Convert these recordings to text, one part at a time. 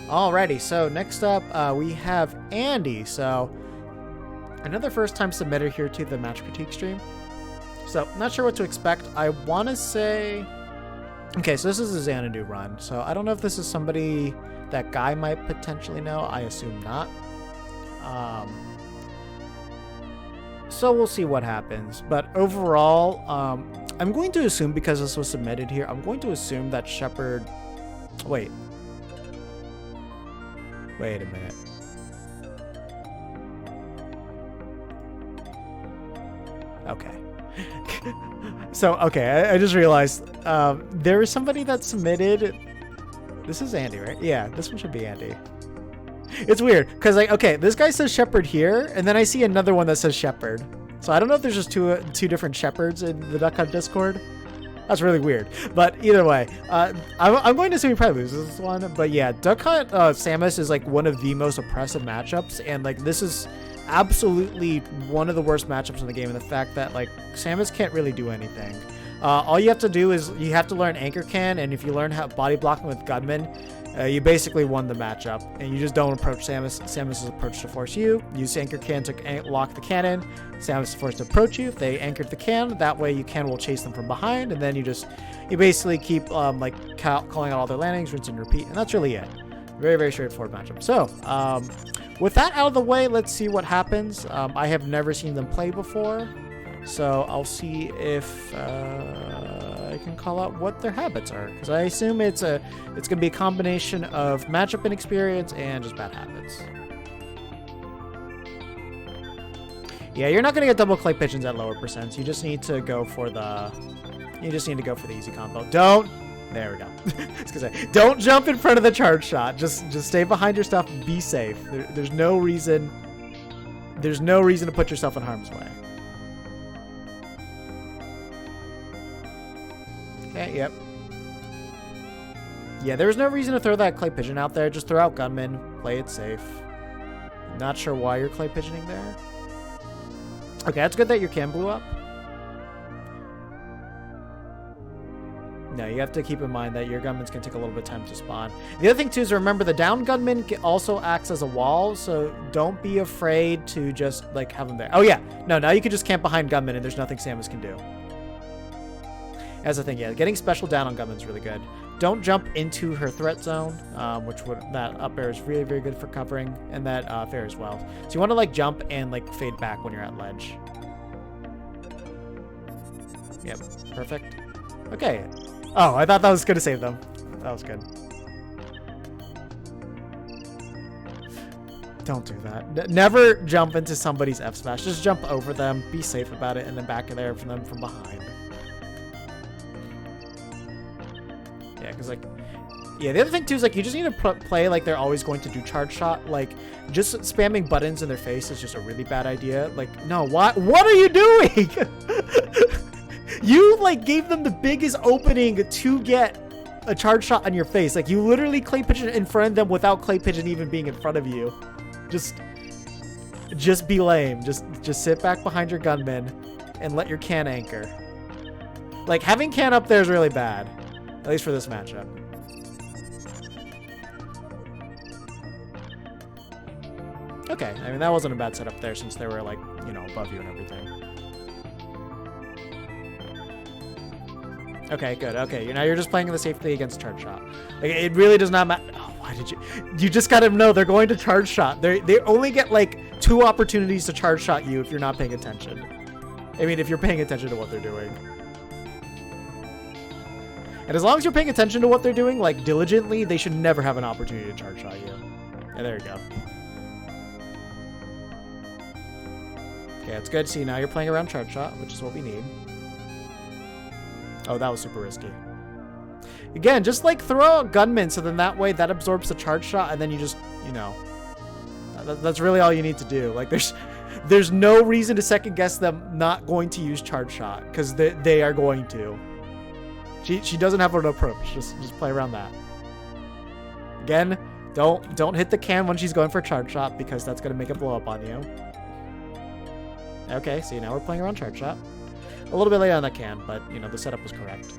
Alrighty, so next up we have Andy. So another first time submitter here to the match critique stream. So not sure what to expect. I want to say, okay, so this is a Xanadu run. So I don't know if this is somebody that Guy might potentially know. I assume not. So we'll see what happens. But overall, I'm going to assume, because this was submitted here, I'm going to assume that Shepard... Wait a minute. Okay. So, okay, I just realized there is somebody that submitted... This is Andy, right? Yeah, this one should be Andy. It's weird, because, like, okay, this guy says Shepard here, and then I see another one that says Shepard. So I don't know if there's just two different Shepards in the Duck Hunt Discord. That's really weird. But either way, I'm going to assume he probably loses this one. But yeah, Duck Hunt Samus is like one of the most oppressive matchups. And like this is absolutely one of the worst matchups in the game. And the fact that like Samus can't really do anything. All you have to do is you have to learn Anchor Can. And if you learn how body blocking with Gunman, you basically won the matchup. And you just don't approach Samus. Samus is approached to force you. Use Anchor Can to lock the cannon. Samus is forced to approach you. They anchored the can. That way you can will chase them from behind. And then you basically keep like calling out all their landings, rinse and repeat. And that's really it. Very, very straightforward matchup. So with that out of the way, let's see what happens. I have never seen them play before. So I'll see if I can call out what their habits are, because I assume it's gonna be a combination of matchup inexperience and just bad habits. Yeah, you're not gonna get double clay pigeons at lower percents. You just need to go for the easy combo. There we go. I was gonna say, don't jump in front of the charge shot. Just stay behind your stuff. Be safe. There's no reason to put yourself in harm's way. Okay, yep. Yeah, there's no reason to throw that clay pigeon out there. Just throw out Gunman. Play it safe. Not sure why you're clay pigeoning there. Okay, that's good that your can blew up. No, you have to keep in mind that your gunman's going to take a little bit of time to spawn. The other thing, too, is remember the down gunman also acts as a wall, so don't be afraid to just, like, have him there. Oh, yeah. No, now you can just camp behind gunman, and there's nothing Samus can do. That's the thing, yeah. Getting special down on gunman's really good. Don't jump into her threat zone, that up air is really, very good for covering, and that fair as well. So you want to, like, jump and, like, fade back when you're at ledge. Yep, perfect. Okay. Oh, I thought that was going to save them. That was good. Don't do that. Never jump into somebody's F smash. Just jump over them, be safe about it, and then back there from them from behind. Yeah, because, like, yeah, the other thing, too, is, like, you just need to play like they're always going to do charge shot. Like, just spamming buttons in their face is just a really bad idea. Like, no, what are you doing? You, like, gave them the biggest opening to get a charge shot on your face. Like, you literally clay pigeon in front of them without clay pigeon even being in front of you. Just be lame. Just sit back behind your gunman and let your can anchor. Like, having can up there is really bad. At least for this matchup. Okay, I mean, that wasn't a bad setup there since they were, like, you know, above you and everything. Okay, good. Okay, now you're just playing the safety against charge shot. Like, it really does not matter. Oh, why did you? You just gotta know they're going to charge shot. They only get like 2 opportunities to charge shot you if you're not paying attention. I mean, if you're paying attention to what they're doing. And as long as you're paying attention to what they're doing, like diligently, they should never have an opportunity to charge shot you. Yeah, there you go. Okay, that's good. See, now you're playing around charge shot, which is what we need. Oh, that was super risky. Again, just like throw out gunman, so then that way that absorbs the charge shot, and then you just, you know, that's really all you need to do. Like, there's no reason to second guess them not going to use charge shot, because they are going to. She doesn't have an approach. Just play around that. Again, don't hit the can when she's going for a charge shot, because that's gonna make it blow up on you. Okay, see, now we're playing around charge shot. A little bit late on that can, but, you know, the setup was correct.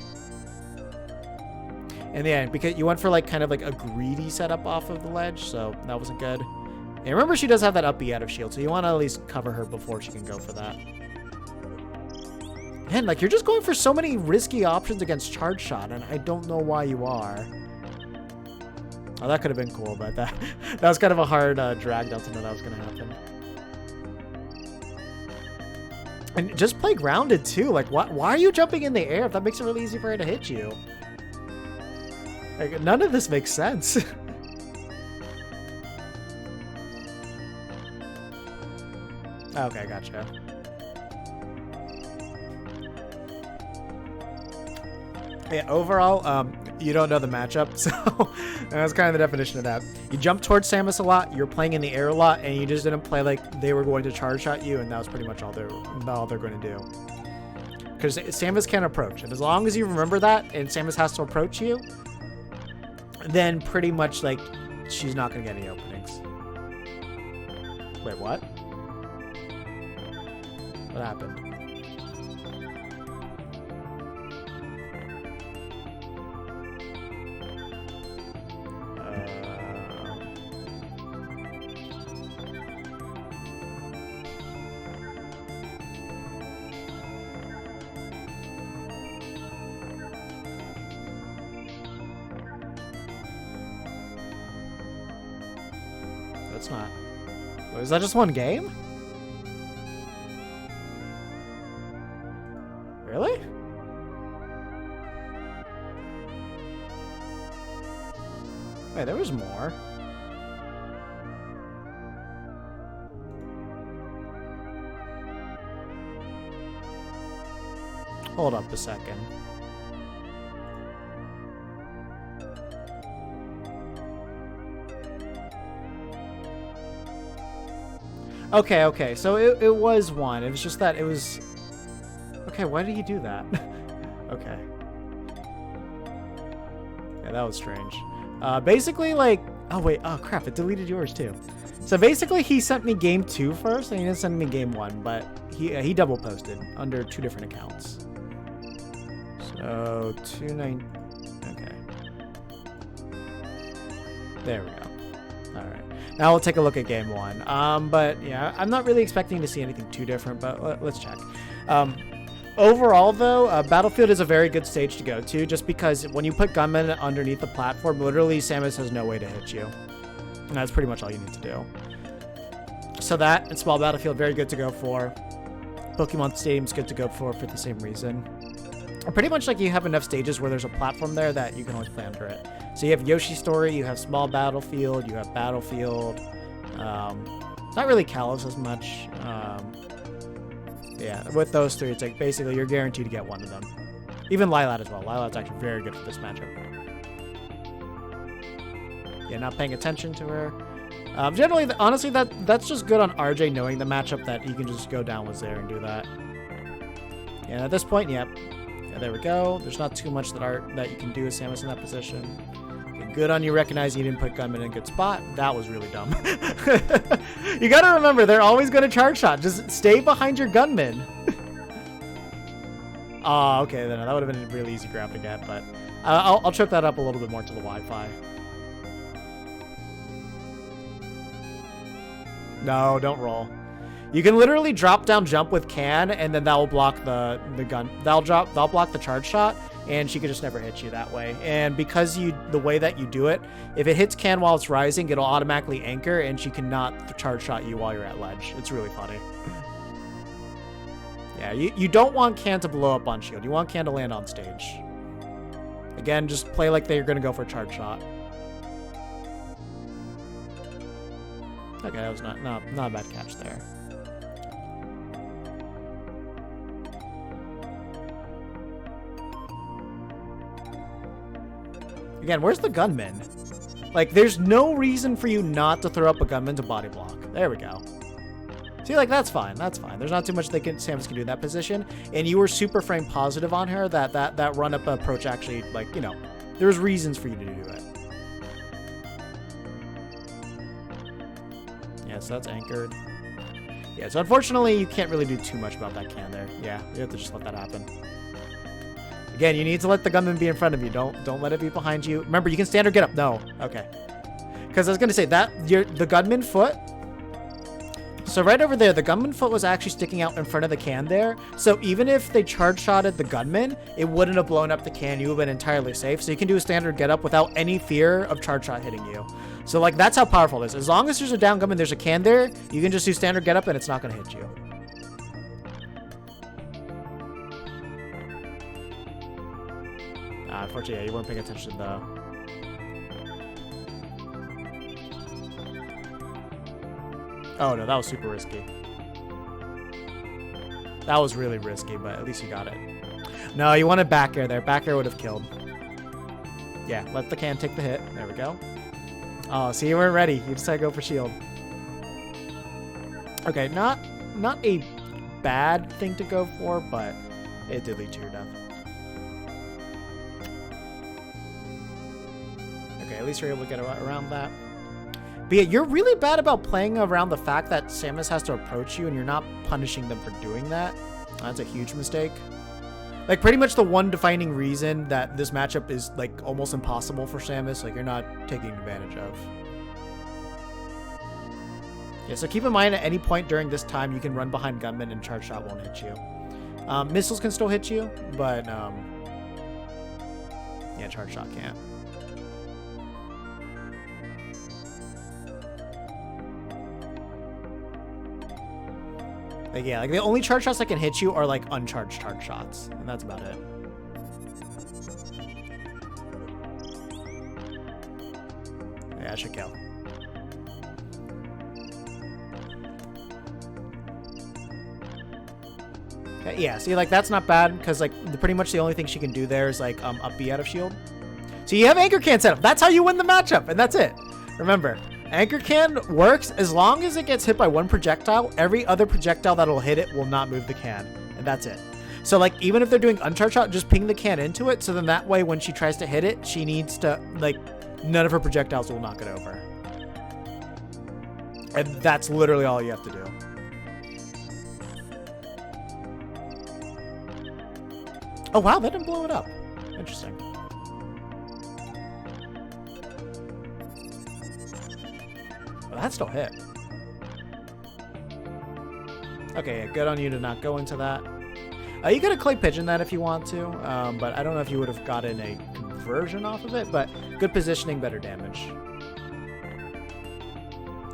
And yeah, because you went for like kind of like a greedy setup off of the ledge, so that wasn't good. And remember, she does have that up B out of shield, so you want to at least cover her before she can go for that. Man, like, you're just going for so many risky options against charge shot, and I don't know why you are. Oh, that could have been cool, but that was kind of a hard drag down to know that was going to happen. And just play grounded, too. Like, why are you jumping in the air if that makes it really easy for her to hit you? Like, none of this makes sense. Okay, gotcha. Yeah, overall, you don't know the matchup, so that's kind of the definition of that. You jump towards Samus a lot, you're playing in the air a lot, and you just didn't play like they were going to charge shot you, and that was pretty much all they're going to do. Because Samus can approach, and as long as you remember that, and Samus has to approach you, then pretty much like she's not going to get any openings. Wait, what? What happened? That's not. Was that just one game? Really? Wait, there was more. Hold up a second. Okay, so it was one. It was just that it was... Okay, why did he do that? Okay. Yeah, that was strange. Basically, like... Oh, wait. Oh, crap. It deleted yours, too. So, basically, he sent me game 2 first, and he didn't send me game 1, but he double posted under 2 different accounts. So, 29... Okay. There we go. Alright. Now we'll take a look at game 1. But, yeah, I'm not really expecting to see anything too different, but let's check. Overall, though, Battlefield is a very good stage to go to, just because when you put gunmen underneath the platform, literally Samus has no way to hit you. And that's pretty much all you need to do. So that, and Small Battlefield, very good to go for. Pokemon Stadium's good to go for the same reason. Pretty much like you have enough stages where there's a platform there that you can always play under it. So you have Yoshi Story, you have Small Battlefield, you have Battlefield. Not really Kalos as much. Yeah, with those 3, it's like basically you're guaranteed to get one of them. Even Lilat as well. Lilat's actually very good for this matchup. Yeah, not paying attention to her. Generally, honestly, that's just good on RJ knowing the matchup that he can just go down with there and do that. Yeah, at this point, yep. Yeah, there we go. There's not too much that you can do with Samus in that position. Good on you recognizing you didn't put gunman in a good spot. That was really dumb. You gotta remember, they're always gonna charge shot. Just stay behind your gunman. Oh, okay, then that would have been a really easy grab to get, but I'll choke that up a little bit more to the Wi-Fi. No, don't roll. You can literally drop down jump with can, and then that will block the gun. That'll block the charge shot. And she could just never hit you that way. And because the way that you do it, if it hits can while it's rising, it'll automatically anchor, and she cannot charge shot you while you're at ledge. It's really funny. Yeah, you don't want can to blow up on shield. You want can to land on stage. Again, just play like they're going to go for a charge shot. Okay, that was not a bad catch there. Again, where's the gunman? Like, there's no reason for you not to throw up a gunman to body block. There we go. See, like, that's fine. That's fine. There's not too much Samus can do in that position. And you were super frame positive on her that run-up approach actually, like, you know, there's reasons for you to do it. Yeah, so that's anchored. Yeah, so unfortunately, you can't really do too much about that can there. Yeah, you have to just let that happen. Again, you need to let the gunman be in front of you. Don't let it be behind you. Remember, you can stand or get up. No. Okay. Because I was going to say that the gunman foot. So right over there, the gunman foot was actually sticking out in front of the can there. So even if they charge shotted the gunman, it wouldn't have blown up the can. You would have been entirely safe. So you can do a standard get up without any fear of charge shot hitting you. So like that's how powerful it is. As long as there's a down gunman, there's a can there, you can just do standard get up and it's not going to hit you. Unfortunately, yeah, you weren't paying attention though. Oh no, that was super risky. That was really risky, but at least you got it. No, you wanted back air there. Back air would have killed. Yeah, let the can take the hit. There we go. Oh, see, you weren't ready. You decided to go for shield. Okay, not a bad thing to go for, but it did lead to your death. Okay, at least you're able to get around that. But yeah, you're really bad about playing around the fact that Samus has to approach you and you're not punishing them for doing that. That's a huge mistake. Like pretty much the one defining reason that this matchup is like almost impossible for Samus, like you're not taking advantage of. Yeah, so keep in mind at any point during this time you can run behind gunmen and charge shot won't hit you. Missiles can still hit you, but yeah, charge shot can't. Like, yeah, like the only charge shots that can hit you are like uncharged charge shots, and that's about it. Yeah, I should kill. Okay, yeah, see, like that's not bad because like pretty much the only thing she can do there is like up B out of shield. So you have anchor can set up. That's how you win the matchup, and that's it. Remember. Anchor can works as long as it gets hit by one projectile. Every other projectile that'll hit it will not move the can, and that's it. So like even if they're doing uncharged shot, just ping the can into it. So then that way, when she tries to hit it, she needs to like none of her projectiles will knock it over, and that's literally all you have to do. Oh wow, that didn't blow it up. Interesting. That still hit. Okay, yeah, good on you to not go into that. You could have clay pigeon that if you want to, but I don't know if you would have gotten a conversion off of it, but good positioning, better damage.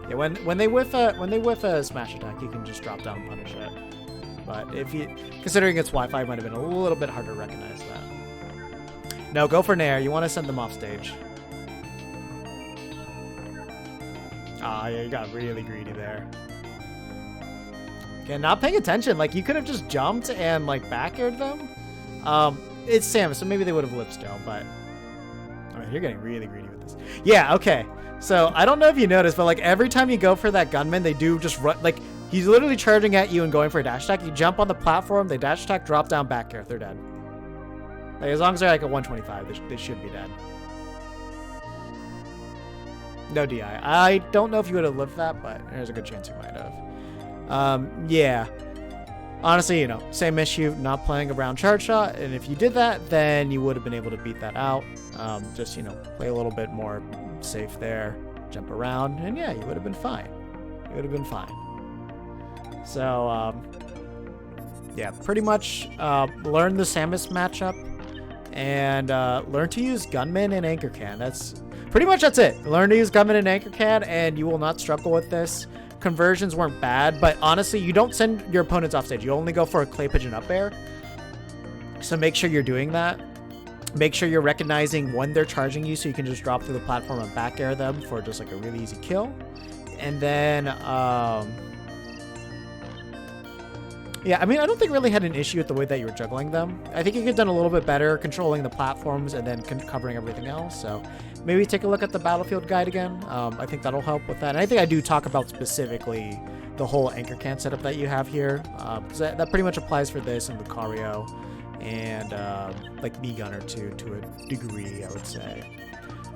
Yeah, when they whiff a smash attack, you can just drop down and punish it. But if you, considering it's Wi-Fi, it might have been a little bit hard to recognize that. No, go for Nair. You want to send them off stage. Ah, yeah, you got really greedy there. Okay, not paying attention. Like, you could have just jumped and, like, back-aired them. It's Samus, so maybe they would have lived still, but... I mean, you're getting really greedy with this. Yeah, okay. So, I don't know if you noticed, but, like, every time you go for that gunman, they do just run... Like, he's literally charging at you and going for a dash attack. You jump on the platform, they dash attack, drop down, back-air. They're dead. Like, as long as they're, like, at 125, they should be dead. No DI. I don't know if you would have lived that, but there's a good chance you might have. Yeah. Honestly, you know, same issue, not playing around charge shot, and if you did that, then you would have been able to beat that out. Just, you know, play a little bit more safe there, jump around, and yeah, you would have been fine. You would have been fine. So, yeah, pretty much learn the Samus matchup, and learn to use Gunman and Anchor Can. Pretty much that's it. Learn to use Gunman and Anchor Can, and you will not struggle with this. Conversions weren't bad, but honestly, you don't send your opponents off stage. You only go for a clay pigeon up air. So make sure you're doing that. Make sure you're recognizing when they're charging you so you can just drop through the platform and back air them for just like a really easy kill. And then, yeah, I mean, I don't think really had an issue with the way that you were juggling them. I think you could have done a little bit better controlling the platforms and then covering everything else. So maybe take a look at the Battlefield guide again. I think that'll help with that. And I think I do talk about specifically the whole anchor can setup that you have here, because that pretty much applies for this and Lucario and like B-Gunner to a degree, I would say.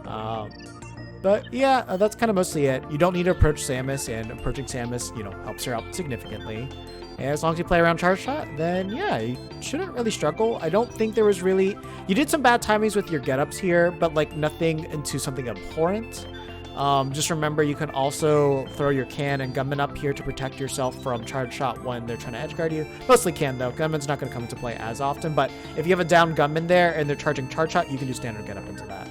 But yeah, that's kind of mostly it. You don't need to approach Samus, and approaching Samus, you know, helps her out significantly. And as long as you play around charge shot, then yeah, you shouldn't really struggle. I don't think there was really... You did some bad timings with your get-ups here, but like nothing into something abhorrent. Just remember you can also throw your can and gunman up here to protect yourself from charge shot when they're trying to edge guard you. Mostly can though. Gunman's not going to come into play as often, but if you have a down gunman there and they're charging charge shot, you can do standard get up into that.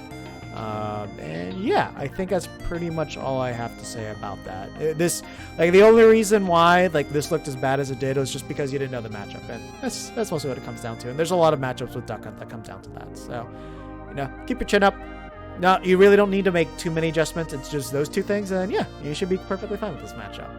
And yeah, I think that's pretty much all I have to say about that. The only reason why like this looked as bad as it did was just because you didn't know the matchup, and that's mostly what it comes down to. And there's a lot of matchups with Duck Hunt that comes down to that. So, keep your chin up. No, you really don't need to make too many adjustments. It's just those two things, and yeah, you should be perfectly fine with this matchup.